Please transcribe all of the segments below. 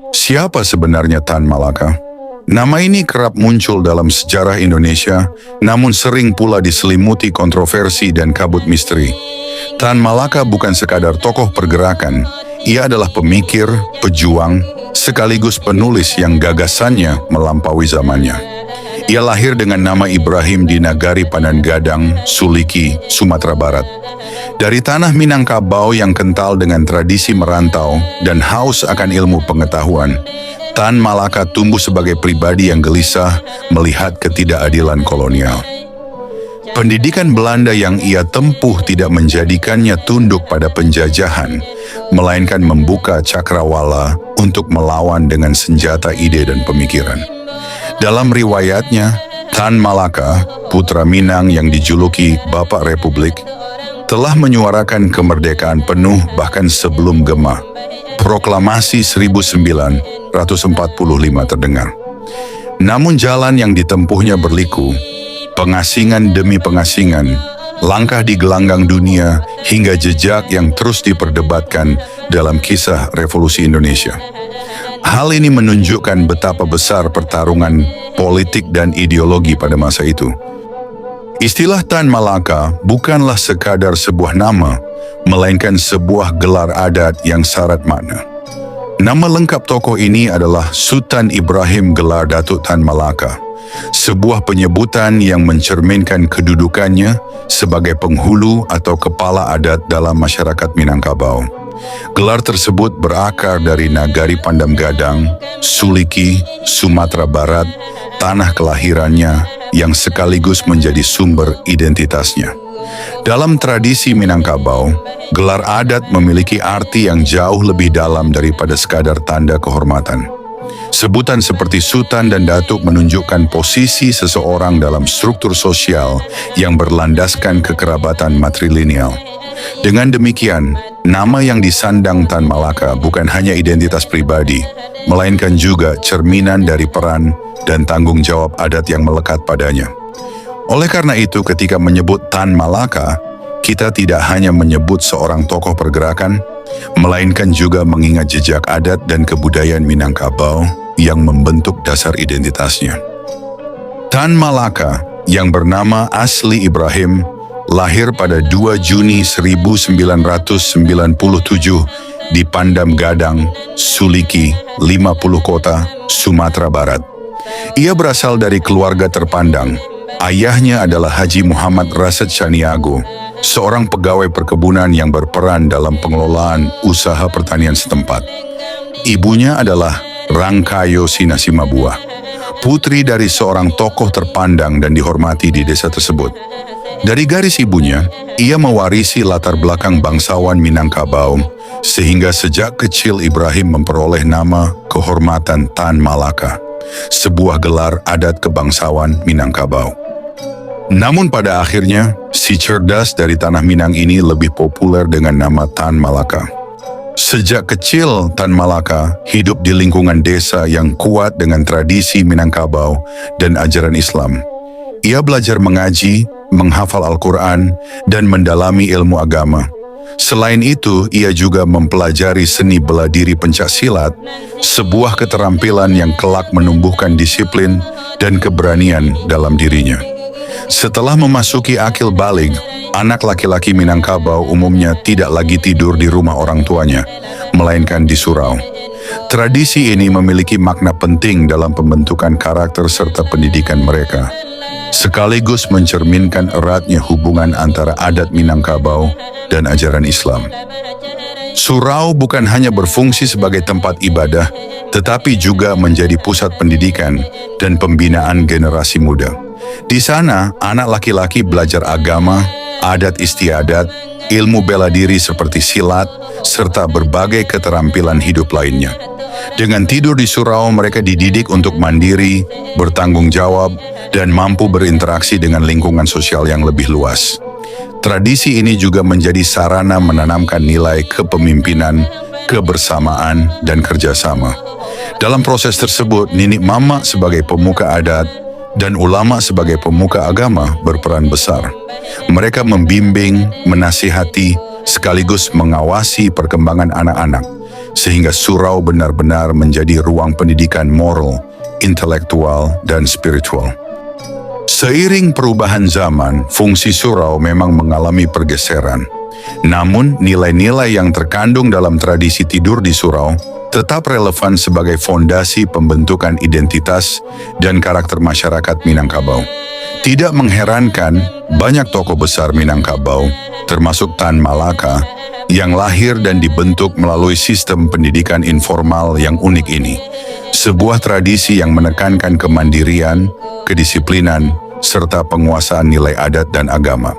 Siapa sebenarnya Tan Malaka? Nama ini kerap muncul dalam sejarah Indonesia, namun sering pula diselimuti kontroversi dan kabut misteri. Tan Malaka bukan sekadar tokoh pergerakan, ia adalah pemikir, pejuang, sekaligus penulis yang gagasannya melampaui zamannya. Ia lahir dengan nama Ibrahim di Nagari Pandan Gadang, Suliki, Sumatera Barat. Dari tanah Minangkabau yang kental dengan tradisi merantau dan haus akan ilmu pengetahuan, Tan Malaka tumbuh sebagai pribadi yang gelisah melihat ketidakadilan kolonial. Pendidikan Belanda yang ia tempuh tidak menjadikannya tunduk pada penjajahan, melainkan membuka cakrawala untuk melawan dengan senjata ide dan pemikiran. Dalam riwayatnya, Tan Malaka, putra Minang yang dijuluki Bapak Republik, telah menyuarakan kemerdekaan penuh bahkan sebelum Gema. Proklamasi 1945 terdengar. Namun jalan yang ditempuhnya berliku, pengasingan demi pengasingan, langkah di gelanggang dunia hingga jejak yang terus diperdebatkan dalam kisah revolusi Indonesia. Hal ini menunjukkan betapa besar pertarungan politik dan ideologi pada masa itu. Istilah Tan Malaka bukanlah sekadar sebuah nama, melainkan sebuah gelar adat yang syarat makna. Nama lengkap tokoh ini adalah Sultan Ibrahim Gelar Datuk Tan Malaka, sebuah penyebutan yang mencerminkan kedudukannya sebagai penghulu atau kepala adat dalam masyarakat Minangkabau. Gelar tersebut berakar dari Nagari Pandan Gadang, Suliki, Sumatera Barat, tanah kelahirannya yang sekaligus menjadi sumber identitasnya. Dalam tradisi Minangkabau, gelar adat memiliki arti yang jauh lebih dalam daripada sekadar tanda kehormatan. Sebutan seperti Sultan dan Datuk menunjukkan posisi seseorang dalam struktur sosial yang berlandaskan kekerabatan matrilineal. Dengan demikian, nama yang disandang Tan Malaka bukan hanya identitas pribadi, melainkan juga cerminan dari peran dan tanggung jawab adat yang melekat padanya. Oleh karena itu, ketika menyebut Tan Malaka, kita tidak hanya menyebut seorang tokoh pergerakan, melainkan juga mengingat jejak adat dan kebudayaan Minangkabau yang membentuk dasar identitasnya. Tan Malaka, yang bernama asli Ibrahim, lahir pada 2 Juni 1997 di Pandan Gadang, Suliki, 50 Kota, Sumatera Barat. Ia berasal dari keluarga terpandang. Ayahnya adalah Haji Muhammad Rasid Syaniago, seorang pegawai perkebunan yang berperan dalam pengelolaan usaha pertanian setempat. Ibunya adalah Rangkayo Sinasimabuah, putri dari seorang tokoh terpandang dan dihormati di desa tersebut. Dari garis ibunya, ia mewarisi latar belakang bangsawan Minangkabau, sehingga sejak kecil Ibrahim memperoleh nama kehormatan Tan Malaka, sebuah gelar adat kebangsawan Minangkabau. Namun pada akhirnya, si cerdas dari tanah Minang ini lebih populer dengan nama Tan Malaka. Sejak kecil, Tan Malaka hidup di lingkungan desa yang kuat dengan tradisi Minangkabau dan ajaran Islam. Ia belajar mengaji, menghafal Al-Quran, dan mendalami ilmu agama. Selain itu, ia juga mempelajari seni bela diri pencaksilat, sebuah keterampilan yang kelak menumbuhkan disiplin dan keberanian dalam dirinya. Setelah memasuki akil baligh, anak laki-laki Minangkabau umumnya tidak lagi tidur di rumah orang tuanya, melainkan di surau. Tradisi ini memiliki makna penting dalam pembentukan karakter serta pendidikan mereka, sekaligus mencerminkan eratnya hubungan antara adat Minangkabau dan ajaran Islam. Surau bukan hanya berfungsi sebagai tempat ibadah, tetapi juga menjadi pusat pendidikan dan pembinaan generasi muda. Di sana, anak laki-laki belajar agama, adat istiadat, ilmu bela diri seperti silat, serta berbagai keterampilan hidup lainnya. Dengan tidur di surau, mereka dididik untuk mandiri, bertanggung jawab, dan mampu berinteraksi dengan lingkungan sosial yang lebih luas. Tradisi ini juga menjadi sarana menanamkan nilai kepemimpinan, kebersamaan, dan kerjasama. Dalam proses tersebut, Ninik Mama sebagai pemuka adat dan ulama sebagai pemuka agama berperan besar. Mereka membimbing, menasihati, sekaligus mengawasi perkembangan anak-anak, sehingga surau benar-benar menjadi ruang pendidikan moral, intelektual, dan spiritual. Seiring perubahan zaman, fungsi surau memang mengalami pergeseran. Namun, nilai-nilai yang terkandung dalam tradisi tidur di surau tetap relevan sebagai fondasi pembentukan identitas dan karakter masyarakat Minangkabau. Tidak mengherankan, banyak tokoh besar Minangkabau, termasuk Tan Malaka, yang lahir dan dibentuk melalui sistem pendidikan informal yang unik ini. Sebuah tradisi yang menekankan kemandirian, kedisiplinan, serta penguasaan nilai adat dan agama.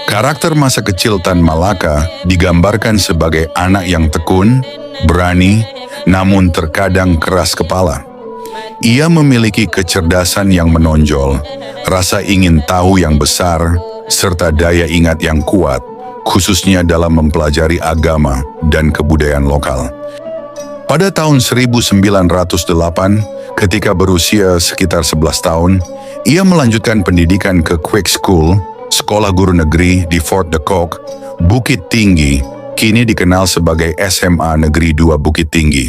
Karakter masa kecil Tan Malaka digambarkan sebagai anak yang tekun, berani, namun terkadang keras kepala. Ia memiliki kecerdasan yang menonjol, rasa ingin tahu yang besar, serta daya ingat yang kuat, khususnya dalam mempelajari agama dan kebudayaan lokal. Pada tahun 1908, ketika berusia sekitar 11 tahun, ia melanjutkan pendidikan ke Quake School, sekolah guru negeri di Fort de Kock, Bukit Tinggi, kini dikenal sebagai SMA Negeri 2 Bukit Tinggi.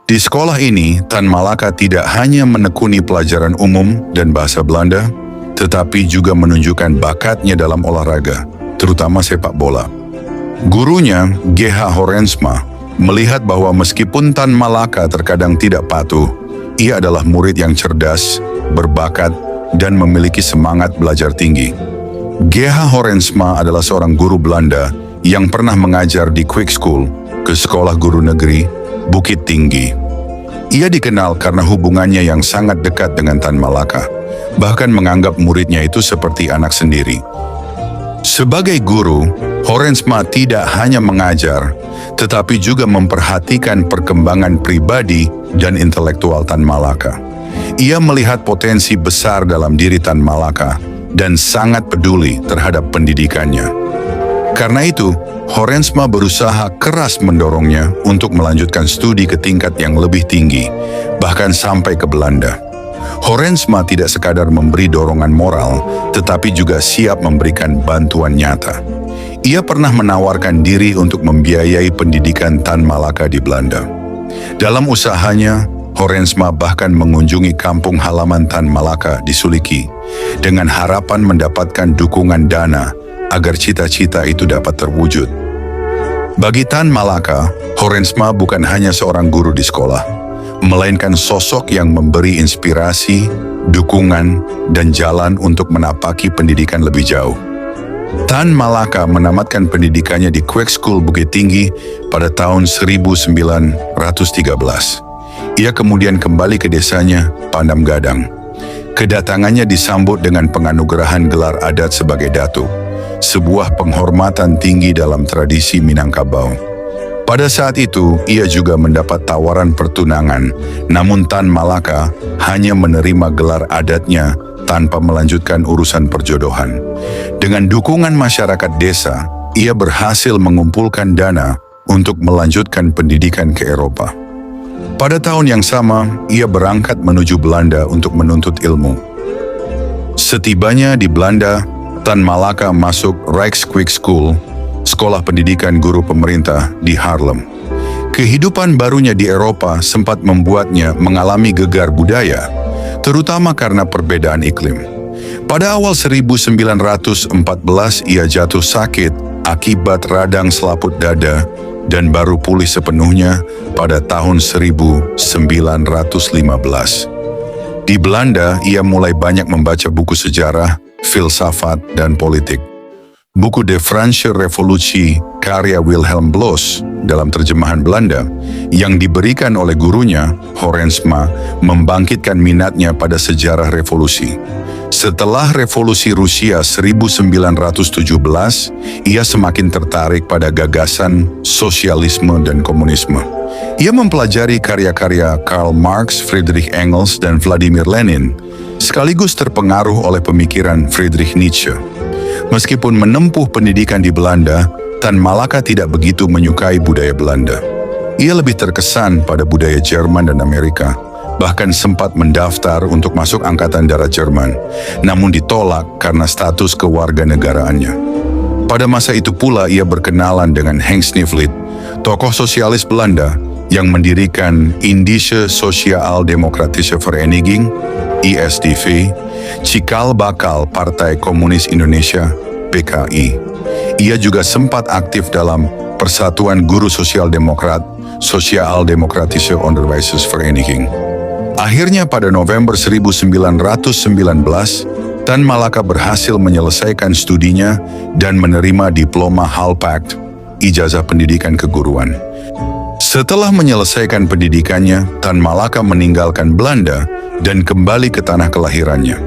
Di sekolah ini, Tan Malaka tidak hanya menekuni pelajaran umum dan bahasa Belanda, tetapi juga menunjukkan bakatnya dalam olahraga, terutama sepak bola. Gurunya, G.H. Horensma, melihat bahwa meskipun Tan Malaka terkadang tidak patuh, ia adalah murid yang cerdas, berbakat, dan memiliki semangat belajar tinggi. G.H. Horensma adalah seorang guru Belanda yang pernah mengajar di Quake School, ke sekolah guru negeri Bukit Tinggi. Ia dikenal karena hubungannya yang sangat dekat dengan Tan Malaka, bahkan menganggap muridnya itu seperti anak sendiri. Sebagai guru, Horensma tidak hanya mengajar, tetapi juga memperhatikan perkembangan pribadi dan intelektual Tan Malaka. Ia melihat potensi besar dalam diri Tan Malaka dan sangat peduli terhadap pendidikannya. Karena itu, Horensma berusaha keras mendorongnya untuk melanjutkan studi ke tingkat yang lebih tinggi, bahkan sampai ke Belanda. Horensma tidak sekadar memberi dorongan moral, tetapi juga siap memberikan bantuan nyata. Ia pernah menawarkan diri untuk membiayai pendidikan Tan Malaka di Belanda. Dalam usahanya, Horensma bahkan mengunjungi kampung halaman Tan Malaka di Suliki, dengan harapan mendapatkan dukungan dana agar cita-cita itu dapat terwujud. Bagi Tan Malaka, Horensma bukan hanya seorang guru di sekolah, melainkan sosok yang memberi inspirasi, dukungan, dan jalan untuk menapaki pendidikan lebih jauh. Tan Malaka menamatkan pendidikannya di Quake School Bukit Tinggi pada tahun 1913. Ia kemudian kembali ke desanya, Pandam Gadang. Kedatangannya disambut dengan penganugerahan gelar adat sebagai Datuk, sebuah penghormatan tinggi dalam tradisi Minangkabau. Pada saat itu, ia juga mendapat tawaran pertunangan, namun Tan Malaka hanya menerima gelar adatnya tanpa melanjutkan urusan perjodohan. Dengan dukungan masyarakat desa, ia berhasil mengumpulkan dana untuk melanjutkan pendidikan ke Eropa. Pada tahun yang sama, ia berangkat menuju Belanda untuk menuntut ilmu. Setibanya di Belanda, Tan Malaka masuk Rijkskwijk School, sekolah pendidikan guru pemerintah di Haarlem. Kehidupan barunya di Eropa sempat membuatnya mengalami gegar budaya, terutama karena perbedaan iklim. Pada awal 1914, ia jatuh sakit akibat radang selaput dada dan baru pulih sepenuhnya pada tahun 1915. Di Belanda, ia mulai banyak membaca buku sejarah, filsafat, dan politik. Buku De Franse Revolutie karya Wilhelm Bloss dalam terjemahan Belanda yang diberikan oleh gurunya, Horensma, membangkitkan minatnya pada sejarah revolusi. Setelah revolusi Rusia 1917, ia semakin tertarik pada gagasan sosialisme dan komunisme. Ia mempelajari karya-karya Karl Marx, Friedrich Engels, dan Vladimir Lenin, sekaligus terpengaruh oleh pemikiran Friedrich Nietzsche. Meskipun menempuh pendidikan di Belanda, Tan Malaka tidak begitu menyukai budaya Belanda. Ia lebih terkesan pada budaya Jerman dan Amerika, bahkan sempat mendaftar untuk masuk Angkatan Darat Jerman, namun ditolak karena status kewarganegaraannya. Pada masa itu pula ia berkenalan dengan Henk Snifflit, tokoh sosialis Belanda yang mendirikan Indische Sociaal-Democratische Vereniging, ISDV, cikal bakal Partai Komunis Indonesia, PKI. Ia juga sempat aktif dalam Persatuan Guru Sosial Demokrat, Sociaal-Demokratische Onderwijzersvereniging. Akhirnya pada November 1919, Tan Malaka berhasil menyelesaikan studinya dan menerima diploma Halpact, ijazah pendidikan keguruan. Setelah menyelesaikan pendidikannya, Tan Malaka meninggalkan Belanda dan kembali ke tanah kelahirannya.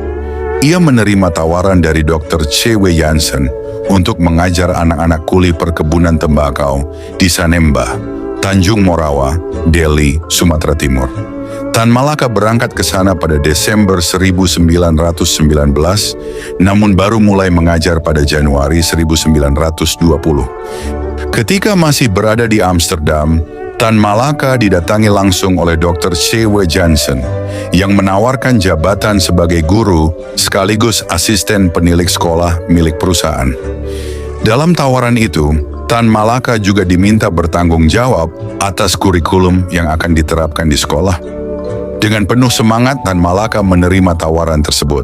Ia menerima tawaran dari Dr. C.W. Jansen untuk mengajar anak-anak kuli perkebunan tembakau di Sanemba, Tanjung Morawa, Delhi, Sumatera Timur. Tan Malaka berangkat ke sana pada Desember 1919, namun baru mulai mengajar pada Januari 1920. Ketika masih berada di Amsterdam, Tan Malaka didatangi langsung oleh Dr. C.W. Jansen yang menawarkan jabatan sebagai guru sekaligus asisten penilik sekolah milik perusahaan. Dalam tawaran itu, Tan Malaka juga diminta bertanggung jawab atas kurikulum yang akan diterapkan di sekolah. Dengan penuh semangat, Tan Malaka menerima tawaran tersebut.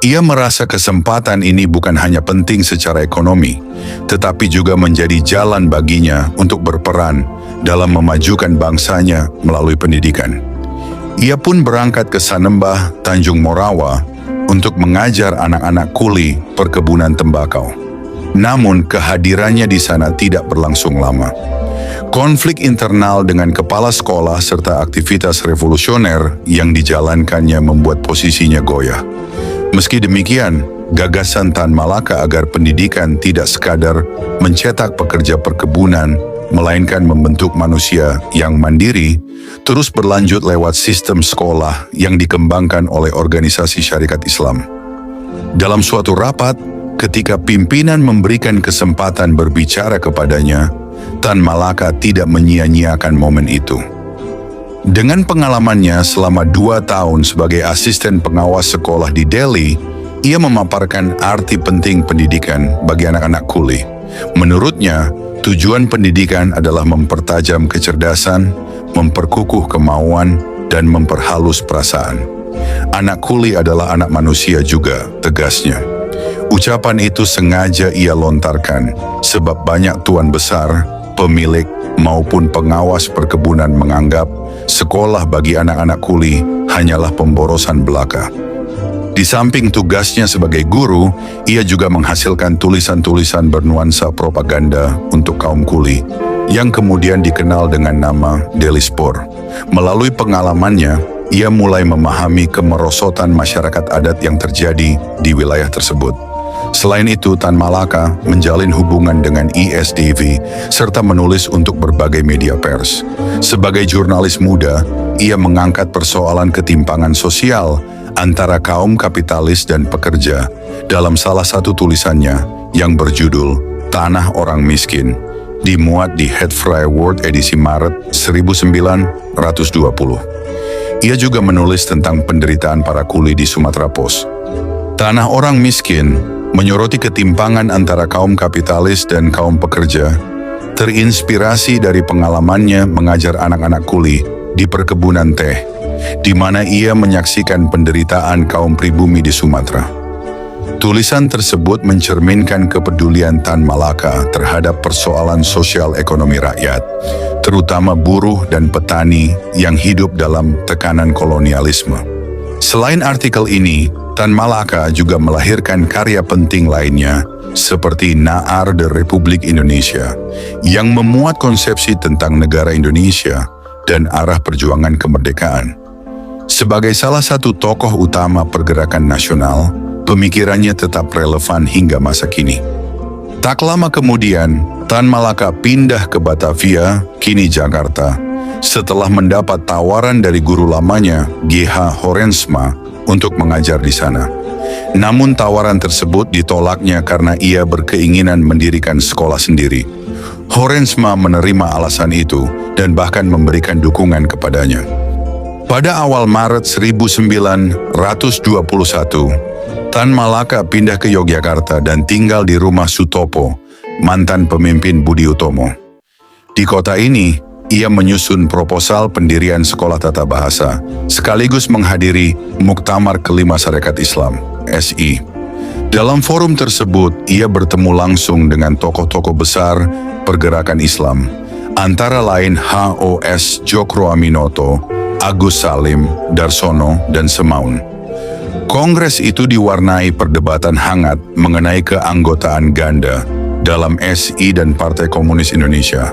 Ia merasa kesempatan ini bukan hanya penting secara ekonomi, tetapi juga menjadi jalan baginya untuk berperan dalam memajukan bangsanya melalui pendidikan. Ia pun berangkat ke Sanemba, Tanjung Morawa, untuk mengajar anak-anak kuli perkebunan tembakau. Namun kehadirannya di sana tidak berlangsung lama. Konflik internal dengan kepala sekolah serta aktivitas revolusioner yang dijalankannya membuat posisinya goyah. Meski demikian, gagasan Tan Malaka agar pendidikan tidak sekadar mencetak pekerja perkebunan, melainkan membentuk manusia yang mandiri, terus berlanjut lewat sistem sekolah yang dikembangkan oleh organisasi syarikat Islam. Dalam suatu rapat, ketika pimpinan memberikan kesempatan berbicara kepadanya, Tan Malaka tidak menyia-nyiakan momen itu. Dengan pengalamannya selama 2 tahun sebagai asisten pengawas sekolah di Delhi, ia memaparkan arti penting pendidikan bagi anak-anak kuli. Menurutnya, tujuan pendidikan adalah mempertajam kecerdasan, memperkukuh kemauan, dan memperhalus perasaan. Anak kuli adalah anak manusia juga, tegasnya. Ucapan itu sengaja ia lontarkan sebab banyak tuan besar, pemilik, maupun pengawas perkebunan menganggap sekolah bagi anak-anak kuli hanyalah pemborosan belaka. Di samping tugasnya sebagai guru, ia juga menghasilkan tulisan-tulisan bernuansa propaganda untuk kaum kuli, yang kemudian dikenal dengan nama Delhi Spor. Melalui pengalamannya, ia mulai memahami kemerosotan masyarakat adat yang terjadi di wilayah tersebut. Selain itu, Tan Malaka menjalin hubungan dengan ISDV serta menulis untuk berbagai media pers. Sebagai jurnalis muda, ia mengangkat persoalan ketimpangan sosial antara kaum kapitalis dan pekerja dalam salah satu tulisannya yang berjudul Tanah Orang Miskin, dimuat di Hetfry World edisi Maret 1920. Ia juga menulis tentang penderitaan para kuli di Sumatera Pos. Tanah Orang Miskin menyoroti ketimpangan antara kaum kapitalis dan kaum pekerja, terinspirasi dari pengalamannya mengajar anak-anak kuli di perkebunan teh, di mana ia menyaksikan penderitaan kaum pribumi di Sumatera. Tulisan tersebut mencerminkan kepedulian Tan Malaka terhadap persoalan sosial ekonomi rakyat, terutama buruh dan petani yang hidup dalam tekanan kolonialisme. Selain artikel ini, Tan Malaka juga melahirkan karya penting lainnya, seperti Naar de Republik Indonesia, yang memuat konsepsi tentang negara Indonesia dan arah perjuangan kemerdekaan. Sebagai salah satu tokoh utama pergerakan nasional, pemikirannya tetap relevan hingga masa kini. Tak lama kemudian, Tan Malaka pindah ke Batavia, kini Jakarta, setelah mendapat tawaran dari guru lamanya, G.H. Horensma, untuk mengajar di sana. Namun tawaran tersebut ditolaknya karena ia berkeinginan mendirikan sekolah sendiri. Horensma menerima alasan itu dan bahkan memberikan dukungan kepadanya. Pada awal Maret 1921, Tan Malaka pindah ke Yogyakarta dan tinggal di rumah Sutopo mantan pemimpin Budi Utomo. Di kota ini, ia menyusun proposal pendirian sekolah tata bahasa, sekaligus menghadiri Muktamar Kelima Sarekat Islam, SI. Dalam forum tersebut, ia bertemu langsung dengan tokoh-tokoh besar pergerakan Islam, antara lain HOS Djokroaminoto, Agus Salim, Darsono, dan Semaun. Kongres itu diwarnai perdebatan hangat mengenai keanggotaan ganda dalam SI dan Partai Komunis Indonesia,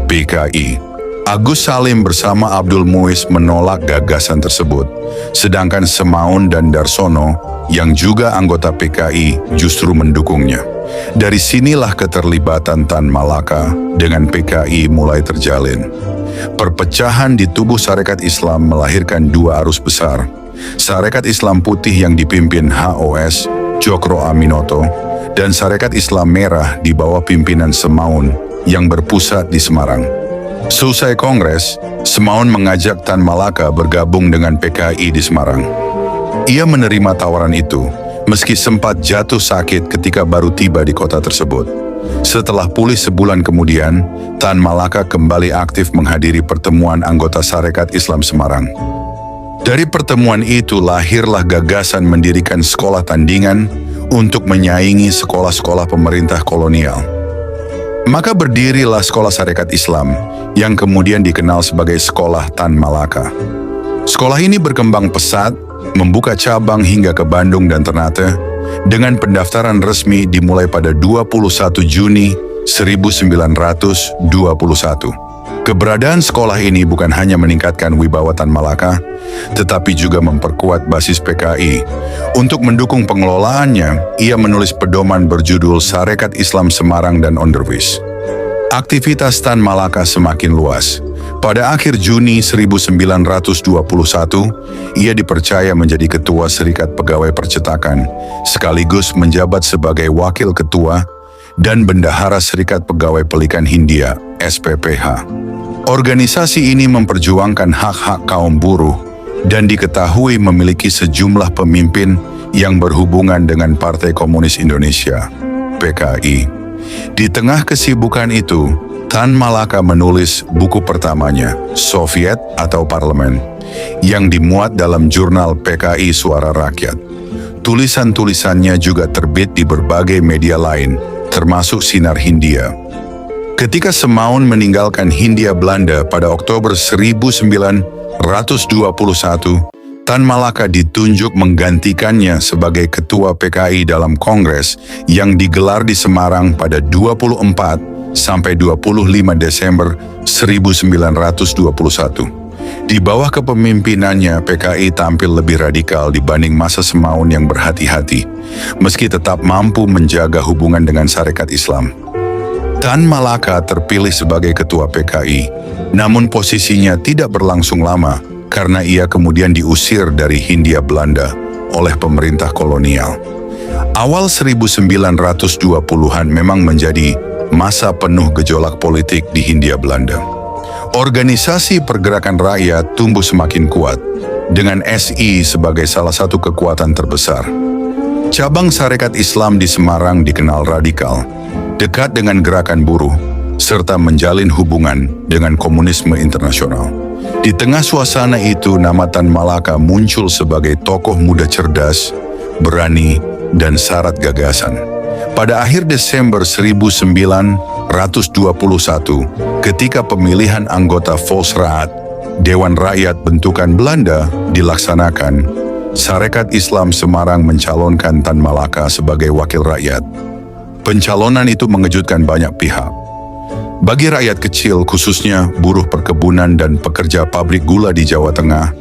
PKI. Agus Salim bersama Abdul Muiz menolak gagasan tersebut, sedangkan Semaun dan Darsono yang juga anggota PKI justru mendukungnya. Dari sinilah keterlibatan Tan Malaka dengan PKI mulai terjalin. Perpecahan di tubuh Sarekat Islam melahirkan dua arus besar. Sarekat Islam Putih yang dipimpin HOS Djokroaminoto dan Sarekat Islam Merah di bawah pimpinan Semaun yang berpusat di Semarang. Selesai kongres, Semaun mengajak Tan Malaka bergabung dengan PKI di Semarang. Ia menerima tawaran itu, meski sempat jatuh sakit ketika baru tiba di kota tersebut. Setelah pulih sebulan kemudian, Tan Malaka kembali aktif menghadiri pertemuan anggota Sarekat Islam Semarang. Dari pertemuan itu lahirlah gagasan mendirikan sekolah tandingan untuk menyaingi sekolah-sekolah pemerintah kolonial. Maka berdirilah Sekolah Sarekat Islam yang kemudian dikenal sebagai Sekolah Tan Malaka. Sekolah ini berkembang pesat, membuka cabang hingga ke Bandung dan Ternate, dengan pendaftaran resmi dimulai pada 21 Juni 1921. Keberadaan sekolah ini bukan hanya meningkatkan wibawa Tan Malaka, tetapi juga memperkuat basis PKI. Untuk mendukung pengelolaannya, ia menulis pedoman berjudul Sarekat Islam Semarang dan Onderwijs. Aktivitas Tan Malaka semakin luas. Pada akhir Juni 1921, ia dipercaya menjadi Ketua Serikat Pegawai Percetakan, sekaligus menjabat sebagai Wakil Ketua dan Bendahara Serikat Pegawai Pelikan Hindia, SPPH. Organisasi ini memperjuangkan hak-hak kaum buruh dan diketahui memiliki sejumlah pemimpin yang berhubungan dengan Partai Komunis Indonesia, PKI. Di tengah kesibukan itu, Tan Malaka menulis buku pertamanya, Soviet atau Parlemen, yang dimuat dalam jurnal PKI Suara Rakyat. Tulisan-tulisannya juga terbit di berbagai media lain, termasuk Sinar Hindia. Ketika Semaun meninggalkan Hindia Belanda pada Oktober 1921, Tan Malaka ditunjuk menggantikannya sebagai Ketua PKI dalam Kongres yang digelar di Semarang pada 24 sampai 25 Desember 1921. Di bawah kepemimpinannya, PKI tampil lebih radikal dibanding masa Semaun yang berhati-hati, meski tetap mampu menjaga hubungan dengan Sarekat Islam. Tan Malaka terpilih sebagai Ketua PKI, namun posisinya tidak berlangsung lama karena ia kemudian diusir dari Hindia Belanda oleh pemerintah kolonial. Awal 1920-an memang menjadi masa penuh gejolak politik di Hindia Belanda. Organisasi pergerakan rakyat tumbuh semakin kuat, dengan SI sebagai salah satu kekuatan terbesar. Cabang Sarekat Islam di Semarang dikenal radikal, dekat dengan gerakan buruh, serta menjalin hubungan dengan komunisme internasional. Di tengah suasana itu, nama Tan Malaka muncul sebagai tokoh muda cerdas, berani, dan syarat gagasan. Pada akhir Desember 1921, ketika pemilihan anggota Volksraad, Dewan Rakyat bentukan Belanda, dilaksanakan, Sarekat Islam Semarang mencalonkan Tan Malaka sebagai wakil rakyat. Pencalonan itu mengejutkan banyak pihak. Bagi rakyat kecil, khususnya buruh perkebunan dan pekerja pabrik gula di Jawa Tengah,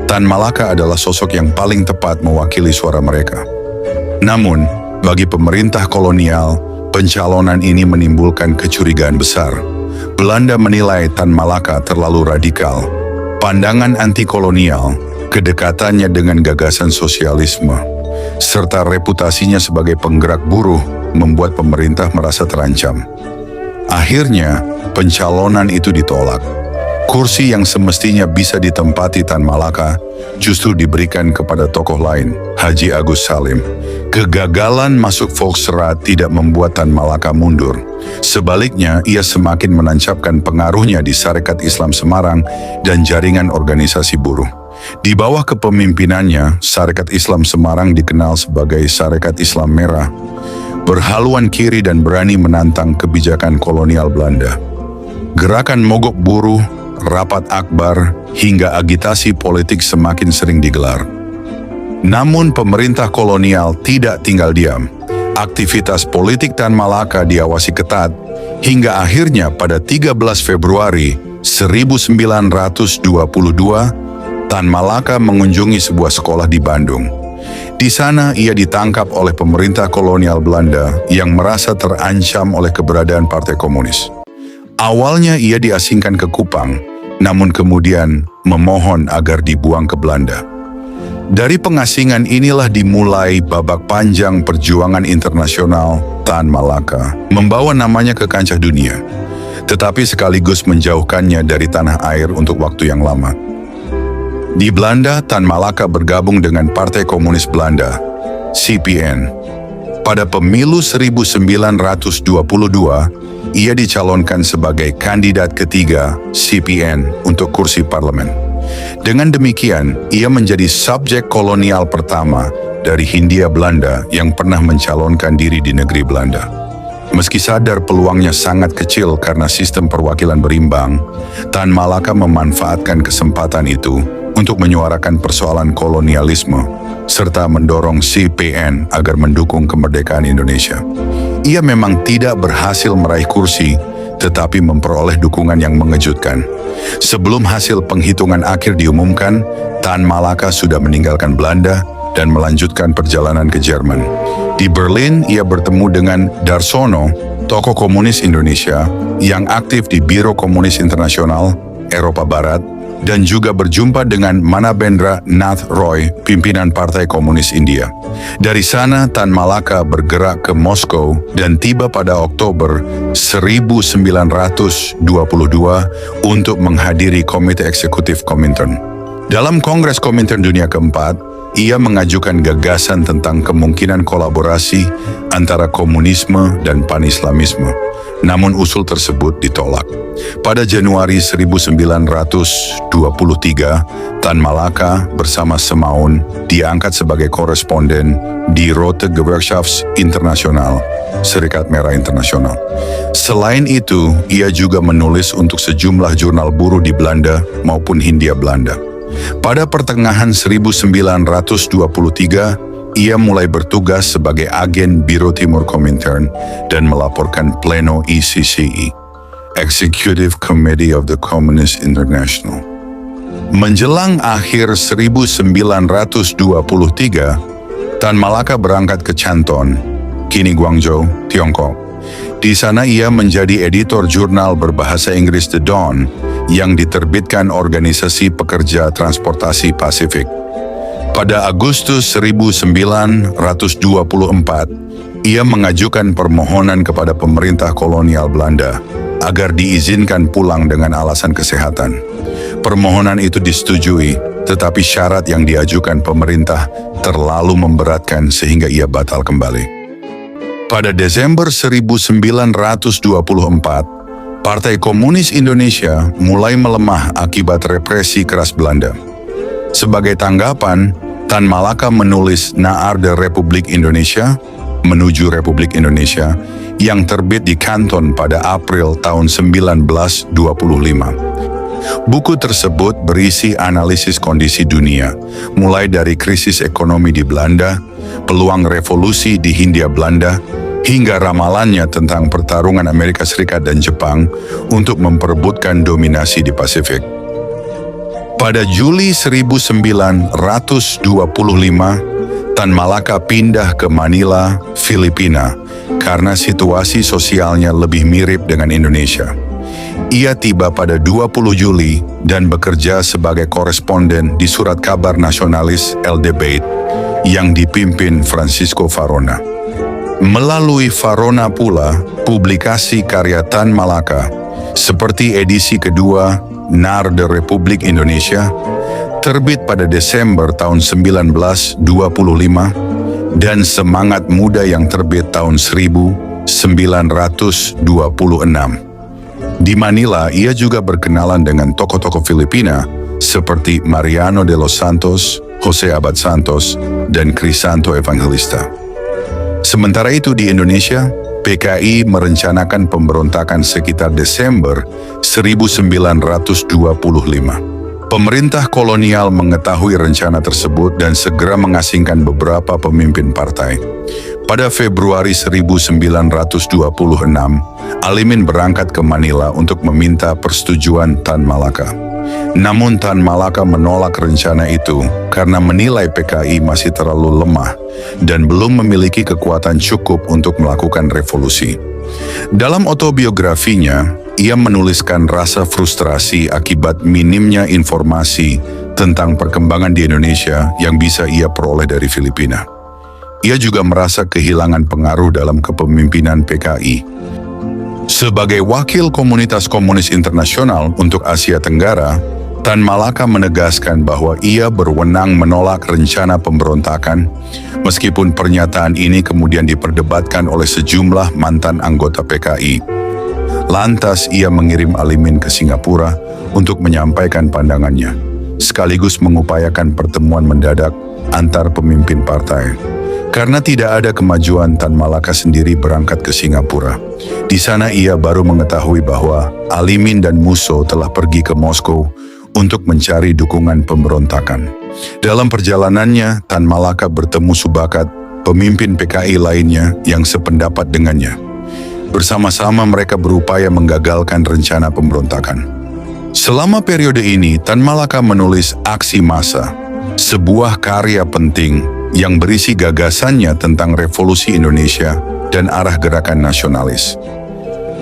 Tan Malaka adalah sosok yang paling tepat mewakili suara mereka. Namun, bagi pemerintah kolonial, pencalonan ini menimbulkan kecurigaan besar. Belanda menilai Tan Malaka terlalu radikal. Pandangan anti-kolonial, kedekatannya dengan gagasan sosialisme, serta reputasinya sebagai penggerak buruh membuat pemerintah merasa terancam. Akhirnya, pencalonan itu ditolak. Kursi yang semestinya bisa ditempati Tan Malaka justru diberikan kepada tokoh lain, Haji Agus Salim. Kegagalan masuk Volksraad tidak membuat Tan Malaka mundur. Sebaliknya, ia semakin menancapkan pengaruhnya di Sarekat Islam Semarang dan jaringan organisasi buruh. Di bawah kepemimpinannya, Sarekat Islam Semarang dikenal sebagai Sarekat Islam Merah, berhaluan kiri dan berani menantang kebijakan kolonial Belanda. Gerakan mogok buruh, rapat akbar, hingga agitasi politik semakin sering digelar. Namun pemerintah kolonial tidak tinggal diam. Aktivitas politik Tan Malaka diawasi ketat, hingga akhirnya pada 13 Februari 1922, Tan Malaka mengunjungi sebuah sekolah di Bandung. Di sana ia ditangkap oleh pemerintah kolonial Belanda yang merasa terancam oleh keberadaan Partai Komunis. Awalnya ia diasingkan ke Kupang, namun kemudian memohon agar dibuang ke Belanda. Dari pengasingan inilah dimulai babak panjang perjuangan internasional Tan Malaka, membawa namanya ke kancah dunia, tetapi sekaligus menjauhkannya dari tanah air untuk waktu yang lama. Di Belanda, Tan Malaka bergabung dengan Partai Komunis Belanda, CPN. Pada pemilu 1922, ia dicalonkan sebagai kandidat ketiga CPN untuk kursi parlemen. Dengan demikian, ia menjadi subjek kolonial pertama dari Hindia Belanda yang pernah mencalonkan diri di negeri Belanda. Meski sadar peluangnya sangat kecil karena sistem perwakilan berimbang, Tan Malaka memanfaatkan kesempatan itu untuk menyuarakan persoalan kolonialisme serta mendorong CPN agar mendukung kemerdekaan Indonesia. Ia memang tidak berhasil meraih kursi, tetapi memperoleh dukungan yang mengejutkan. Sebelum hasil penghitungan akhir diumumkan, Tan Malaka sudah meninggalkan Belanda dan melanjutkan perjalanan ke Jerman. Di Berlin, ia bertemu dengan Darsono, tokoh komunis Indonesia yang aktif di Biro Komunis Internasional Eropa Barat, dan juga berjumpa dengan Manabendra Nath Roy, pimpinan Partai Komunis India. Dari sana, Tan Malaka bergerak ke Moskow dan tiba pada Oktober 1922 untuk menghadiri Komite Eksekutif Komintern. Dalam Kongres Komintern Dunia keempat, ia mengajukan gagasan tentang kemungkinan kolaborasi antara komunisme dan pan-islamisme. Namun usul tersebut ditolak. Pada Januari 1923, Tan Malaka bersama Semaun diangkat sebagai koresponden di Rote Gewerkschafts International, Serikat Merah Internasional. Selain itu, ia juga menulis untuk sejumlah jurnal buruh di Belanda maupun Hindia Belanda. Pada pertengahan 1923, ia mulai bertugas sebagai agen Biro Timur Komintern dan melaporkan pleno ECCI, Executive Committee of the Communist International. Menjelang akhir 1923, Tan Malaka berangkat ke Canton, kini Guangzhou, Tiongkok. Di sana ia menjadi editor jurnal berbahasa Inggris The Dawn yang diterbitkan Organisasi Pekerja Transportasi Pasifik. Pada Agustus 1924, ia mengajukan permohonan kepada pemerintah kolonial Belanda agar diizinkan pulang dengan alasan kesehatan. Permohonan itu disetujui, tetapi syarat yang diajukan pemerintah terlalu memberatkan sehingga ia batal kembali. Pada Desember 1924, Partai Komunis Indonesia mulai melemah akibat represi keras Belanda. Sebagai tanggapan, Tan Malaka menulis Naarde Republik Indonesia menuju Republik Indonesia yang terbit di Kanton pada April tahun 1925. Buku tersebut berisi analisis kondisi dunia, mulai dari krisis ekonomi di Belanda, peluang revolusi di Hindia Belanda, hingga ramalannya tentang pertarungan Amerika Serikat dan Jepang untuk memperebutkan dominasi di Pasifik. Pada Juli 1925, Tan Malaka pindah ke Manila, Filipina, karena situasi sosialnya lebih mirip dengan Indonesia. Ia tiba pada 20 Juli dan bekerja sebagai koresponden di surat kabar nasionalis El Debate yang dipimpin Francisco Varona. Melalui Varona pula, publikasi karya Tan Malaka, seperti edisi kedua, Narde Republik Indonesia, terbit pada Desember tahun 1925, dan Semangat Muda yang terbit tahun 1926. Di Manila, ia juga berkenalan dengan tokoh-tokoh Filipina seperti Mariano de los Santos, Jose Abad Santos, dan Crisanto Evangelista. Sementara itu di Indonesia, PKI merencanakan pemberontakan sekitar Desember 1925. Pemerintah kolonial mengetahui rencana tersebut dan segera mengasingkan beberapa pemimpin partai. Pada Februari 1926, Alimin berangkat ke Manila untuk meminta persetujuan Tan Malaka. Namun Tan Malaka menolak rencana itu karena menilai PKI masih terlalu lemah dan belum memiliki kekuatan cukup untuk melakukan revolusi. Dalam autobiografinya, ia menuliskan rasa frustrasi akibat minimnya informasi tentang perkembangan di Indonesia yang bisa ia peroleh dari Filipina. Ia juga merasa kehilangan pengaruh dalam kepemimpinan PKI. Sebagai wakil komunitas komunis internasional untuk Asia Tenggara, Tan Malaka menegaskan bahwa ia berwenang menolak rencana pemberontakan, meskipun pernyataan ini kemudian diperdebatkan oleh sejumlah mantan anggota PKI. Lantas ia mengirim Alimin ke Singapura untuk menyampaikan pandangannya, sekaligus mengupayakan pertemuan mendadak antar pemimpin partai. Karena tidak ada kemajuan, Tan Malaka sendiri berangkat ke Singapura. Di sana ia baru mengetahui bahwa Alimin dan Musso telah pergi ke Moskow untuk mencari dukungan pemberontakan. Dalam perjalanannya, Tan Malaka bertemu Subakat, pemimpin PKI lainnya yang sependapat dengannya. Bersama-sama mereka berupaya menggagalkan rencana pemberontakan. Selama periode ini, Tan Malaka menulis Aksi Massa, sebuah karya penting yang berisi gagasannya tentang revolusi Indonesia dan arah gerakan nasionalis.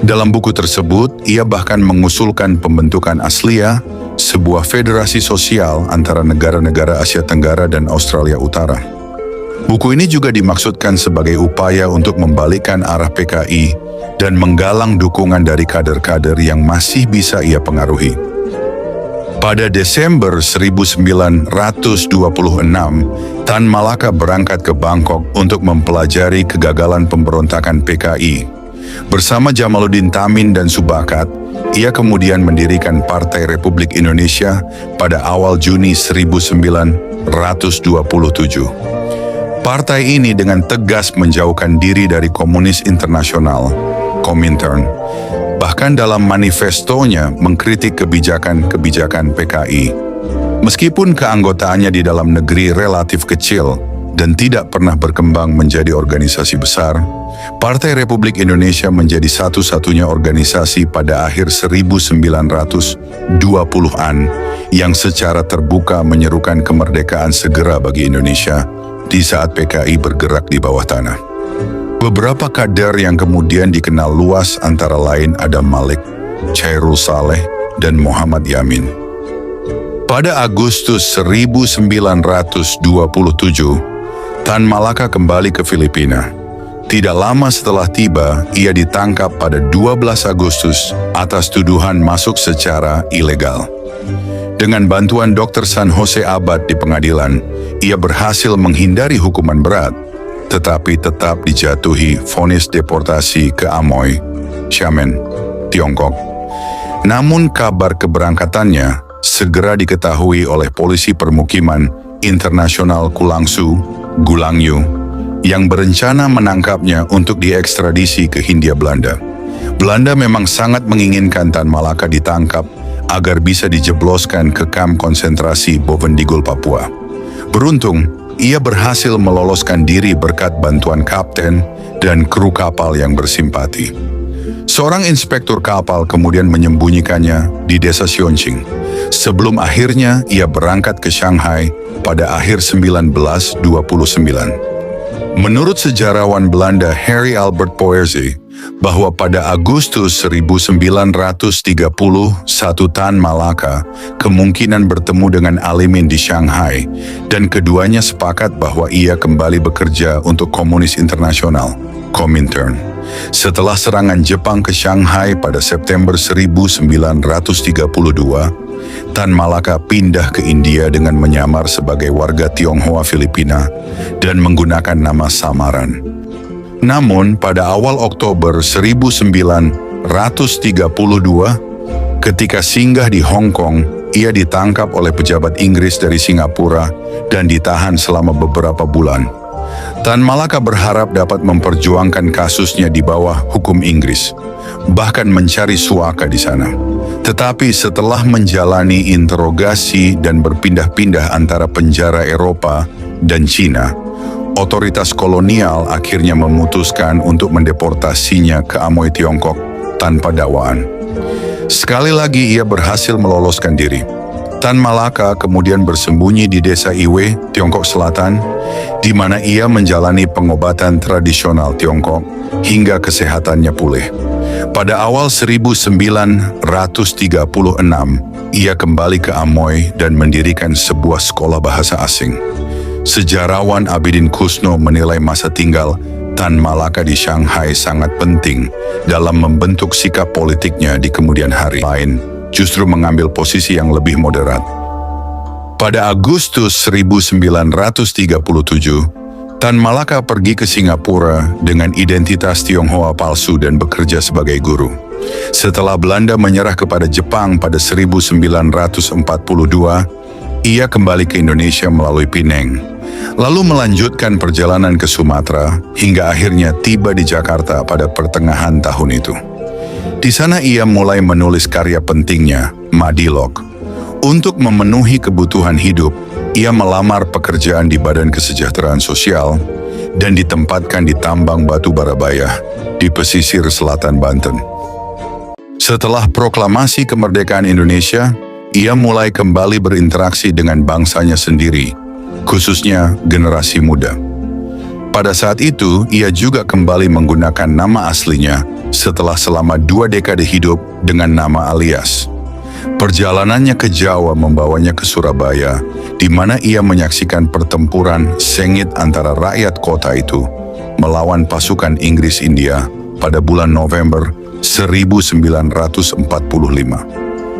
Dalam buku tersebut, ia bahkan mengusulkan pembentukan ASEAN, sebuah federasi sosial antara negara-negara Asia Tenggara dan Australia Utara. Buku ini juga dimaksudkan sebagai upaya untuk membalikkan arah PKI dan menggalang dukungan dari kader-kader yang masih bisa ia pengaruhi. Pada Desember 1926, Tan Malaka berangkat ke Bangkok untuk mempelajari kegagalan pemberontakan PKI. Bersama Jamaluddin Tamin dan Subakat, ia kemudian mendirikan Partai Republik Indonesia pada awal Juni 1927. Partai ini dengan tegas menjauhkan diri dari Komunis Internasional, Komintern. Bahkan dalam manifestonya mengkritik kebijakan-kebijakan PKI. Meskipun keanggotaannya di dalam negeri relatif kecil dan tidak pernah berkembang menjadi organisasi besar, Partai Republik Indonesia menjadi satu-satunya organisasi pada akhir 1920-an yang secara terbuka menyerukan kemerdekaan segera bagi Indonesia di saat PKI bergerak di bawah tanah. Beberapa kader yang kemudian dikenal luas antara lain Adam Malik, Chairul Saleh, dan Muhammad Yamin. Pada Agustus 1927, Tan Malaka kembali ke Filipina. Tidak lama setelah tiba, ia ditangkap pada 12 Agustus atas tuduhan masuk secara ilegal. Dengan bantuan Dr. San Jose Abad di pengadilan, ia berhasil menghindari hukuman berat, tetapi tetap dijatuhi vonis deportasi ke Amoy, Xiamen, Tiongkok. Namun kabar keberangkatannya segera diketahui oleh polisi permukiman internasional Kulangsu, Gulangyu, yang berencana menangkapnya untuk diekstradisi ke Hindia Belanda. Belanda memang sangat menginginkan Tan Malaka ditangkap agar bisa dijebloskan ke kamp konsentrasi Bovendigul, Papua. Beruntung, ia berhasil meloloskan diri berkat bantuan kapten dan kru kapal yang bersimpati. Seorang inspektur kapal kemudian menyembunyikannya di desa Sionqing, sebelum akhirnya ia berangkat ke Shanghai pada akhir 1929. Menurut sejarawan Belanda Harry Albert Poersy, bahwa pada Agustus 1930 Tan Malaka kemungkinan bertemu dengan Alimin di Shanghai dan keduanya sepakat bahwa ia kembali bekerja untuk Komunis Internasional, Komintern. Setelah serangan Jepang ke Shanghai pada September 1932, Tan Malaka pindah ke India dengan menyamar sebagai warga Tionghoa Filipina dan menggunakan nama samaran. Namun pada awal Oktober 1932, ketika singgah di Hong Kong, ia ditangkap oleh pejabat Inggris dari Singapura dan ditahan selama beberapa bulan. Tan Malaka berharap dapat memperjuangkan kasusnya di bawah hukum Inggris, bahkan mencari suaka di sana. Tetapi setelah menjalani interogasi dan berpindah-pindah antara penjara Eropa dan Cina, otoritas kolonial akhirnya memutuskan untuk mendeportasinya ke Amoy, Tiongkok tanpa dakwaan. Sekali lagi ia berhasil meloloskan diri. Tan Malaka kemudian bersembunyi di desa Iwe, Tiongkok Selatan, di mana ia menjalani pengobatan tradisional Tiongkok hingga kesehatannya pulih. Pada awal 1936, ia kembali ke Amoy dan mendirikan sebuah sekolah bahasa asing. Sejarawan Abidin Kusno menilai masa tinggal Tan Malaka di Shanghai sangat penting dalam membentuk sikap politiknya di kemudian hari. Lain justru mengambil posisi yang lebih moderat. Pada Agustus 1937, Tan Malaka pergi ke Singapura dengan identitas Tionghoa palsu dan bekerja sebagai guru. Setelah Belanda menyerah kepada Jepang pada 1942, ia kembali ke Indonesia melalui Pineng, lalu melanjutkan perjalanan ke Sumatera hingga akhirnya tiba di Jakarta pada pertengahan tahun itu. Di sana ia mulai menulis karya pentingnya, Madilog. Untuk memenuhi kebutuhan hidup, ia melamar pekerjaan di Badan Kesejahteraan Sosial dan ditempatkan di tambang batu bara bayah di pesisir selatan Banten. Setelah proklamasi kemerdekaan Indonesia, ia mulai kembali berinteraksi dengan bangsanya sendiri, khususnya generasi muda. Pada saat itu, ia juga kembali menggunakan nama aslinya setelah selama 2 dekade hidup dengan nama alias. Perjalanannya ke Jawa membawanya ke Surabaya, di mana ia menyaksikan pertempuran sengit antara rakyat kota itu melawan pasukan Inggris India pada bulan November 1945.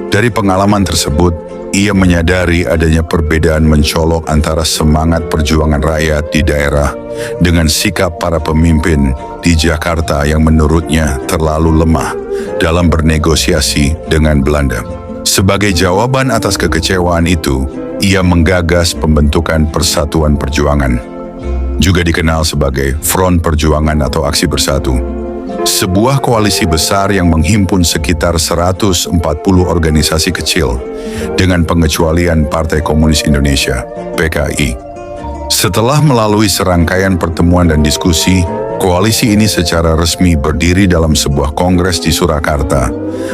Dari pengalaman tersebut, ia menyadari adanya perbedaan mencolok antara semangat perjuangan rakyat di daerah dengan sikap para pemimpin di Jakarta yang menurutnya terlalu lemah dalam bernegosiasi dengan Belanda. Sebagai jawaban atas kekecewaan itu, ia menggagas pembentukan Persatuan Perjuangan, juga dikenal sebagai Front Perjuangan atau Aksi Bersatu. Sebuah koalisi besar yang menghimpun sekitar 140 organisasi kecil dengan pengecualian Partai Komunis Indonesia, PKI. Setelah melalui serangkaian pertemuan dan diskusi, koalisi ini secara resmi berdiri dalam sebuah kongres di Surakarta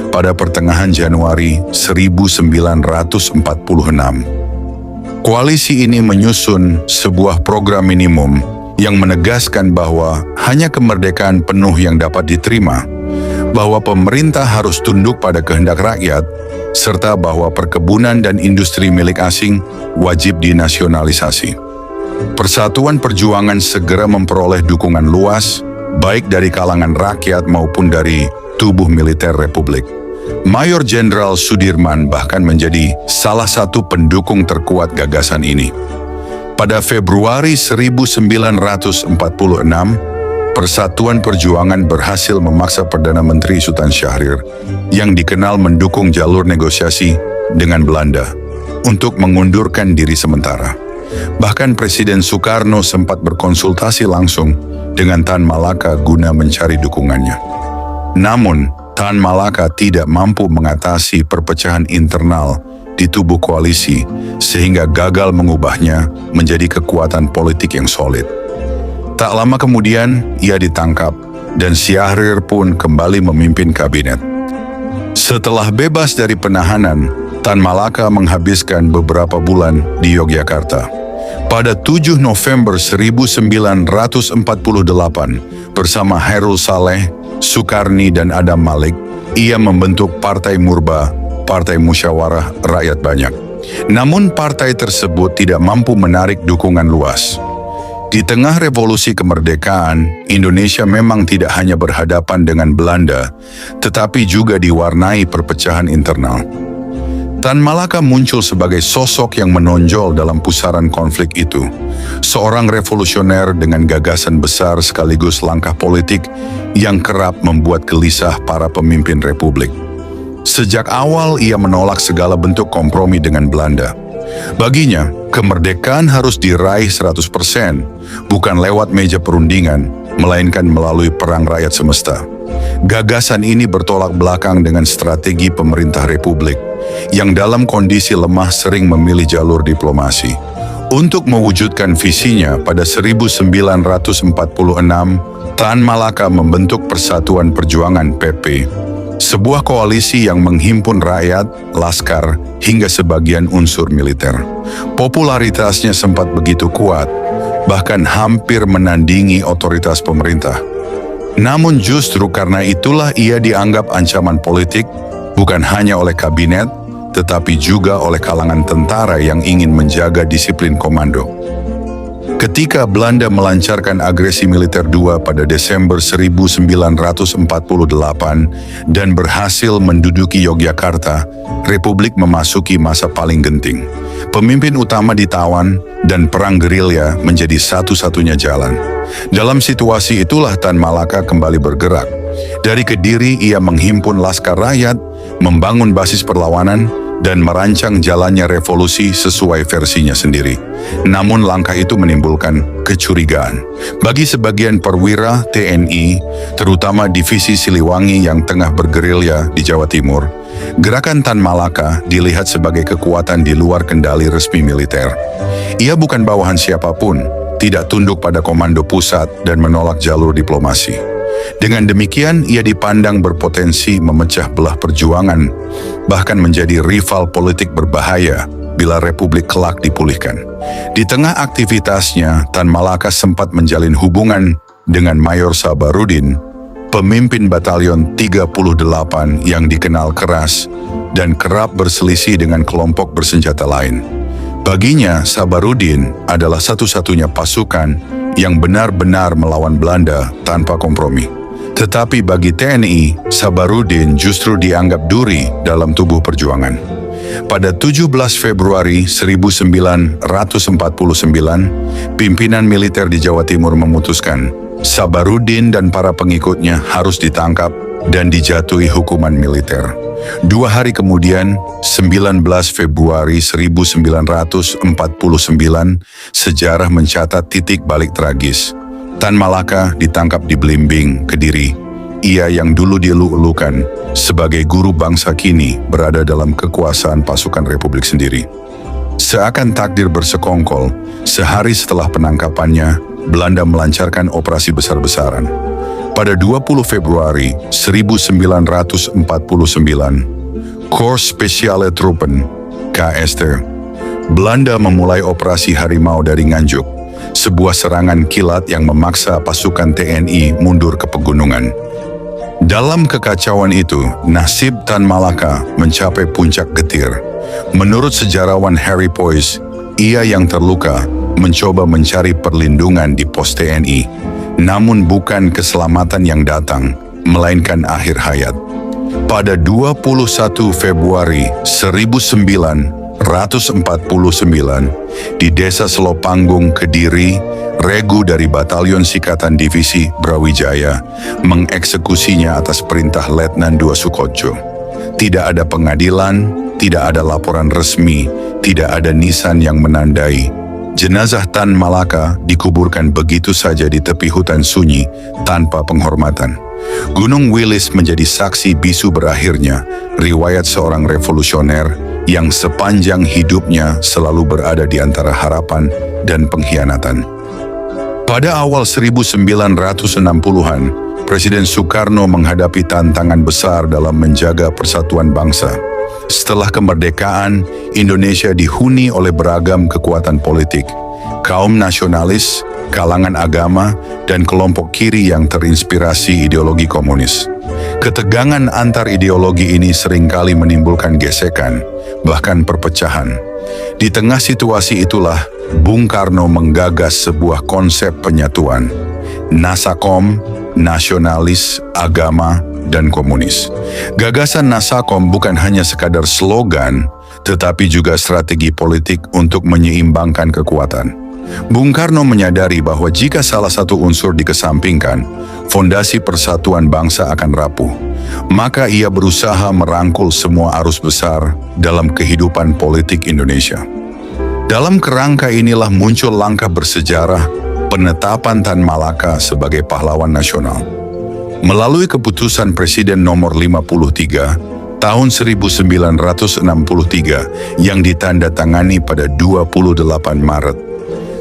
pada pertengahan Januari 1946. Koalisi ini menyusun sebuah program minimum yang menegaskan bahwa hanya kemerdekaan penuh yang dapat diterima, bahwa pemerintah harus tunduk pada kehendak rakyat, serta bahwa perkebunan dan industri milik asing wajib dinasionalisasi. Persatuan Perjuangan segera memperoleh dukungan luas, baik dari kalangan rakyat maupun dari tubuh militer Republik. Mayor Jenderal Sudirman bahkan menjadi salah satu pendukung terkuat gagasan ini. Pada Februari 1946, Persatuan Perjuangan berhasil memaksa Perdana Menteri Sultan Syahrir, yang dikenal mendukung jalur negosiasi dengan Belanda, untuk mengundurkan diri sementara. Bahkan Presiden Soekarno sempat berkonsultasi langsung dengan Tan Malaka guna mencari dukungannya. Namun, Tan Malaka tidak mampu mengatasi perpecahan internal di tubuh koalisi, sehingga gagal mengubahnya menjadi kekuatan politik yang solid. Tak lama kemudian, ia ditangkap dan Syahrir pun kembali memimpin kabinet. Setelah bebas dari penahanan, Tan Malaka menghabiskan beberapa bulan di Yogyakarta. Pada 7 November 1948, bersama Hairul Saleh, Sukarni dan Adam Malik, ia membentuk Partai Murba, Partai Musyawarah Rakyat Banyak. Namun partai tersebut tidak mampu menarik dukungan luas. Di tengah revolusi kemerdekaan, Indonesia memang tidak hanya berhadapan dengan Belanda, tetapi juga diwarnai perpecahan internal. Tan Malaka muncul sebagai sosok yang menonjol dalam pusaran konflik itu. Seorang revolusioner dengan gagasan besar sekaligus langkah politik yang kerap membuat gelisah para pemimpin republik. Sejak awal ia menolak segala bentuk kompromi dengan Belanda. Baginya, kemerdekaan harus diraih 100%, bukan lewat meja perundingan, melainkan melalui perang rakyat semesta. Gagasan ini bertolak belakang dengan strategi pemerintah republik, yang dalam kondisi lemah sering memilih jalur diplomasi. Untuk mewujudkan visinya pada 1946, Tan Malaka membentuk Persatuan Perjuangan PP, sebuah koalisi yang menghimpun rakyat, laskar, hingga sebagian unsur militer. Popularitasnya sempat begitu kuat, bahkan hampir menandingi otoritas pemerintah. Namun justru karena itulah ia dianggap ancaman politik, bukan hanya oleh kabinet, tetapi juga oleh kalangan tentara yang ingin menjaga disiplin komando. Ketika Belanda melancarkan agresi militer II pada Desember 1948 dan berhasil menduduki Yogyakarta, Republik memasuki masa paling genting. Pemimpin utama ditawan dan perang gerilya menjadi satu-satunya jalan. Dalam situasi itulah Tan Malaka kembali bergerak. Dari Kediri ia menghimpun laskar rakyat, membangun basis perlawanan, dan merancang jalannya revolusi sesuai versinya sendiri. Namun langkah itu menimbulkan kecurigaan. Bagi sebagian perwira TNI, terutama divisi Siliwangi yang tengah bergerilya di Jawa Timur, gerakan Tan Malaka dilihat sebagai kekuatan di luar kendali resmi militer. Ia bukan bawahan siapapun, tidak tunduk pada komando pusat dan menolak jalur diplomasi. Dengan demikian, ia dipandang berpotensi memecah belah perjuangan, bahkan menjadi rival politik berbahaya bila Republik kelak dipulihkan. Di tengah aktivitasnya, Tan Malaka sempat menjalin hubungan dengan Mayor Sabarudin, pemimpin Batalion 38 yang dikenal keras dan kerap berselisih dengan kelompok bersenjata lain. Baginya, Sabarudin adalah satu-satunya pasukan yang benar-benar melawan Belanda tanpa kompromi. Tetapi bagi TNI, Sabarudin justru dianggap duri dalam tubuh perjuangan. Pada 17 Februari 1949, pimpinan militer di Jawa Timur memutuskan Sabarudin dan para pengikutnya harus ditangkap dan dijatuhi hukuman militer. 2 hari kemudian, 19 Februari 1949, sejarah mencatat titik balik tragis. Tan Malaka ditangkap di Blimbing, Kediri. Ia yang dulu dielu-elukan sebagai guru bangsa kini berada dalam kekuasaan pasukan Republik sendiri. Seakan takdir bersekongkol, sehari setelah penangkapannya, Belanda melancarkan operasi besar-besaran. Pada 20 Februari 1949, Korps Speciale Truppen, KST, Belanda memulai operasi Harimau dari Nganjuk, sebuah serangan kilat yang memaksa pasukan TNI mundur ke pegunungan. Dalam kekacauan itu, nasib Tan Malaka mencapai puncak getir. Menurut sejarawan Harry Poise, ia yang terluka mencoba mencari perlindungan di pos TNI. Namun bukan keselamatan yang datang, melainkan akhir hayat. Pada 21 Februari 1949, di Desa Selopanggung, Kediri, regu dari Batalion Sikatan Divisi Brawijaya mengeksekusinya atas perintah Letnan II Sukoco. Tidak ada pengadilan, tidak ada laporan resmi, tidak ada nisan yang menandai. Jenazah Tan Malaka dikuburkan begitu saja di tepi hutan sunyi tanpa penghormatan. Gunung Wilis menjadi saksi bisu berakhirnya riwayat seorang revolusioner yang sepanjang hidupnya selalu berada di antara harapan dan pengkhianatan. Pada awal 1960-an, Presiden Soekarno menghadapi tantangan besar dalam menjaga persatuan bangsa. Setelah kemerdekaan, Indonesia dihuni oleh beragam kekuatan politik, kaum nasionalis, kalangan agama, dan kelompok kiri yang terinspirasi ideologi komunis. Ketegangan antar ideologi ini seringkali menimbulkan gesekan, bahkan perpecahan. Di tengah situasi itulah, Bung Karno menggagas sebuah konsep penyatuan, Nasakom, nasionalis, agama, dan komunis. Gagasan Nasakom bukan hanya sekadar slogan, tetapi juga strategi politik untuk menyeimbangkan kekuatan. Bung Karno menyadari bahwa jika salah satu unsur dikesampingkan, fondasi persatuan bangsa akan rapuh. Maka ia berusaha merangkul semua arus besar dalam kehidupan politik Indonesia. Dalam kerangka inilah muncul langkah bersejarah penetapan Tan Malaka sebagai pahlawan nasional. Melalui keputusan Presiden nomor 53 tahun 1963 yang ditandatangani pada 28 Maret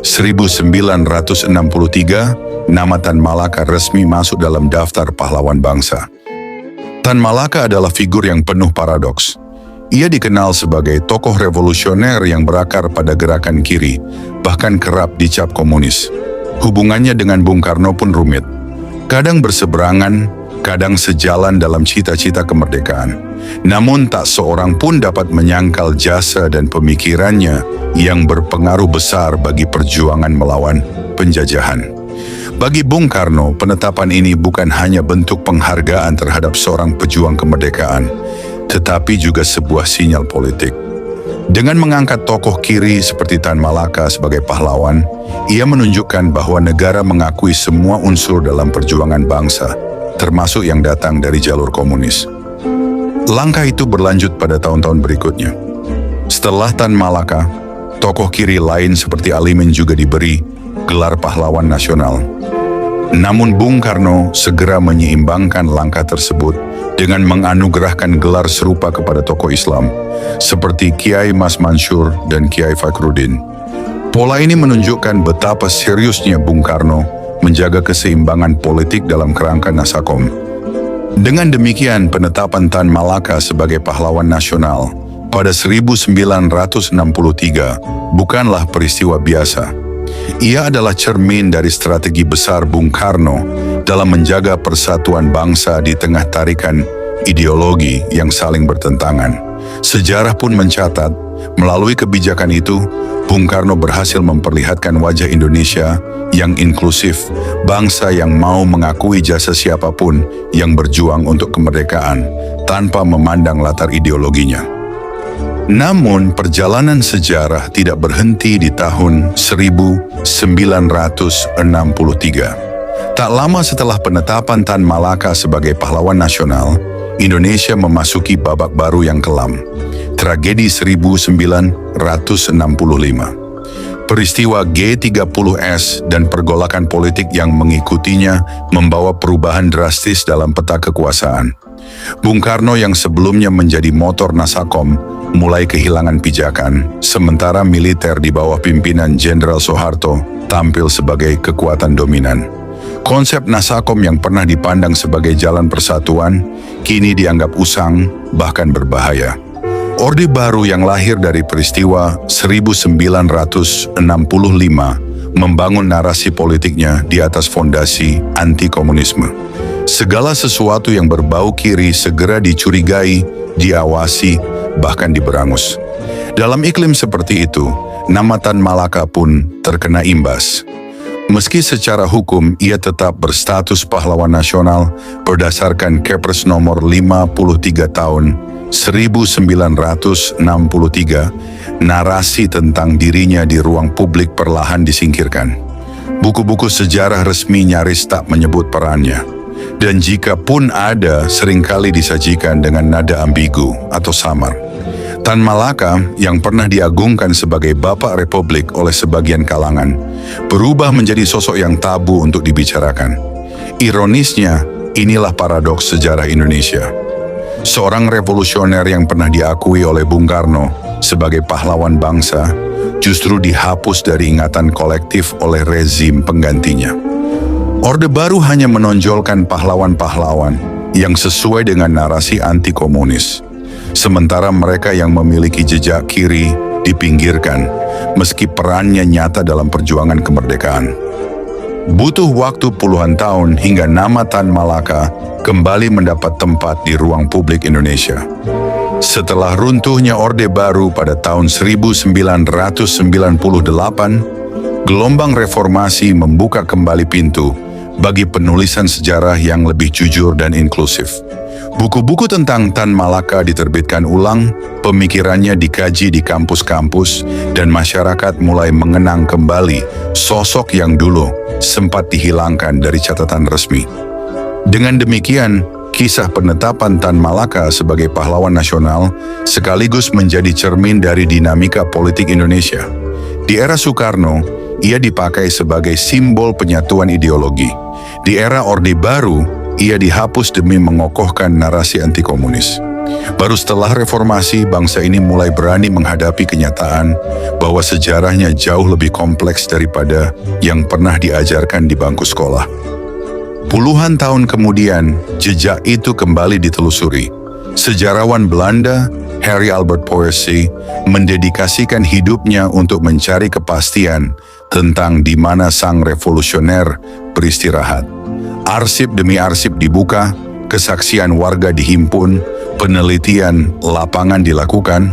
1963, nama Tan Malaka resmi masuk dalam daftar pahlawan bangsa. Tan Malaka adalah figur yang penuh paradoks. Ia dikenal sebagai tokoh revolusioner yang berakar pada gerakan kiri, bahkan kerap dicap komunis. Hubungannya dengan Bung Karno pun rumit. Kadang berseberangan, kadang sejalan dalam cita-cita kemerdekaan. Namun tak seorang pun dapat menyangkal jasa dan pemikirannya yang berpengaruh besar bagi perjuangan melawan penjajahan. Bagi Bung Karno, penetapan ini bukan hanya bentuk penghargaan terhadap seorang pejuang kemerdekaan, tetapi juga sebuah sinyal politik. Dengan mengangkat tokoh kiri seperti Tan Malaka sebagai pahlawan, ia menunjukkan bahwa negara mengakui semua unsur dalam perjuangan bangsa, termasuk yang datang dari jalur komunis. Langkah itu berlanjut pada tahun-tahun berikutnya. Setelah Tan Malaka, tokoh kiri lain seperti Alimin juga diberi gelar pahlawan nasional. Namun Bung Karno segera menyeimbangkan langkah tersebut dengan menganugerahkan gelar serupa kepada tokoh Islam, seperti Kiai Mas Mansur dan Kiai Fakhruddin. Pola ini menunjukkan betapa seriusnya Bung Karno menjaga keseimbangan politik dalam kerangka Nasakom. Dengan demikian, penetapan Tan Malaka sebagai pahlawan nasional pada 1963 bukanlah peristiwa biasa. Ia adalah cermin dari strategi besar Bung Karno dalam menjaga persatuan bangsa di tengah tarikan ideologi yang saling bertentangan. Sejarah pun mencatat, melalui kebijakan itu, Bung Karno berhasil memperlihatkan wajah Indonesia yang inklusif, bangsa yang mau mengakui jasa siapapun yang berjuang untuk kemerdekaan tanpa memandang latar ideologinya. Namun, perjalanan sejarah tidak berhenti di tahun 1963. Tak lama setelah penetapan Tan Malaka sebagai pahlawan nasional, Indonesia memasuki babak baru yang kelam. Tragedi 1965. Peristiwa G30S dan pergolakan politik yang mengikutinya membawa perubahan drastis dalam peta kekuasaan. Bung Karno yang sebelumnya menjadi motor Nasakom mulai kehilangan pijakan, sementara militer di bawah pimpinan Jenderal Soeharto tampil sebagai kekuatan dominan. Konsep Nasakom yang pernah dipandang sebagai jalan persatuan, kini dianggap usang, bahkan berbahaya. Orde Baru yang lahir dari peristiwa 1965 membangun narasi politiknya di atas fondasi anti-komunisme. Segala sesuatu yang berbau kiri segera dicurigai, diawasi, bahkan diberangus. Dalam iklim seperti itu, nama Tan Malaka pun terkena imbas. Meski secara hukum ia tetap berstatus pahlawan nasional berdasarkan Kepres nomor 53 tahun 1963, narasi tentang dirinya di ruang publik perlahan disingkirkan. Buku-buku sejarah resmi nyaris tak menyebut perannya. Dan jika pun ada, seringkali disajikan dengan nada ambigu atau samar. Tan Malaka yang pernah diagungkan sebagai Bapak Republik oleh sebagian kalangan, berubah menjadi sosok yang tabu untuk dibicarakan. Ironisnya, inilah paradoks sejarah Indonesia. Seorang revolusioner yang pernah diakui oleh Bung Karno sebagai pahlawan bangsa, justru dihapus dari ingatan kolektif oleh rezim penggantinya. Orde Baru hanya menonjolkan pahlawan-pahlawan yang sesuai dengan narasi anti-komunis. Sementara mereka yang memiliki jejak kiri dipinggirkan, meski perannya nyata dalam perjuangan kemerdekaan. Butuh waktu puluhan tahun hingga nama Tan Malaka kembali mendapat tempat di ruang publik Indonesia. Setelah runtuhnya Orde Baru pada tahun 1998, gelombang reformasi membuka kembali pintu bagi penulisan sejarah yang lebih jujur dan inklusif. Buku-buku tentang Tan Malaka diterbitkan ulang, pemikirannya dikaji di kampus-kampus, dan masyarakat mulai mengenang kembali sosok yang dulu sempat dihilangkan dari catatan resmi. Dengan demikian, kisah penetapan Tan Malaka sebagai pahlawan nasional sekaligus menjadi cermin dari dinamika politik Indonesia. Di era Soekarno, ia dipakai sebagai simbol penyatuan ideologi. Di era Orde Baru, ia dihapus demi mengokohkan narasi anti-komunis. Baru setelah reformasi, bangsa ini mulai berani menghadapi kenyataan bahwa sejarahnya jauh lebih kompleks daripada yang pernah diajarkan di bangku sekolah. Puluhan tahun kemudian, jejak itu kembali ditelusuri. Sejarawan Belanda, Harry Albert Poërsche, mendedikasikan hidupnya untuk mencari kepastian tentang di mana sang revolusioner beristirahat. Arsip demi arsip dibuka, kesaksian warga dihimpun, penelitian lapangan dilakukan.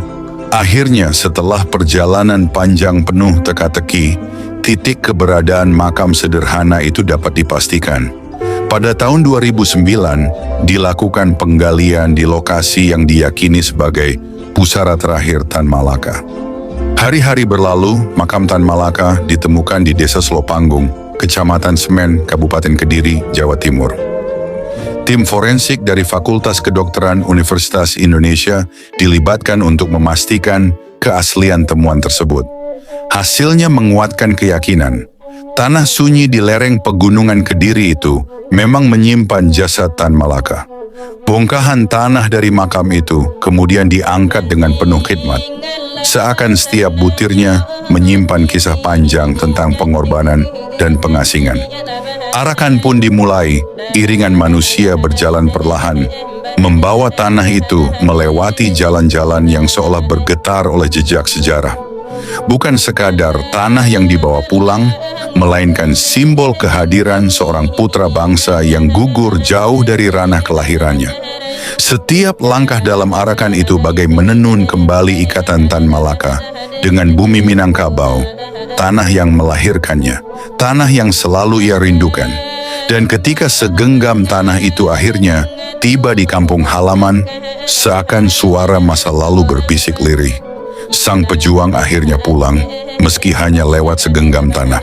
Akhirnya setelah perjalanan panjang penuh teka-teki, titik keberadaan makam sederhana itu dapat dipastikan. Pada tahun 2009, dilakukan penggalian di lokasi yang diyakini sebagai pusara terakhir Tan Malaka. Hari-hari berlalu, makam Tan Malaka ditemukan di Desa Selopanggung, Kecamatan Semen, Kabupaten Kediri, Jawa Timur. Tim forensik dari Fakultas Kedokteran Universitas Indonesia dilibatkan untuk memastikan keaslian temuan tersebut. Hasilnya menguatkan keyakinan, tanah sunyi di lereng pegunungan Kediri itu memang menyimpan jasad Tan Malaka. Bongkahan tanah dari makam itu kemudian diangkat dengan penuh khidmat. Seakan setiap butirnya menyimpan kisah panjang tentang pengorbanan dan pengasingan. Arakan pun dimulai, iringan manusia berjalan perlahan, membawa tanah itu melewati jalan-jalan yang seolah bergetar oleh jejak sejarah. Bukan sekadar tanah yang dibawa pulang, melainkan simbol kehadiran seorang putra bangsa yang gugur jauh dari ranah kelahirannya. Setiap langkah dalam arakan itu bagai menenun kembali ikatan Tan Malaka dengan bumi Minangkabau, tanah yang melahirkannya, tanah yang selalu ia rindukan. Dan ketika segenggam tanah itu akhirnya tiba di kampung halaman, seakan suara masa lalu berbisik lirih. Sang pejuang akhirnya pulang, meski hanya lewat segenggam tanah.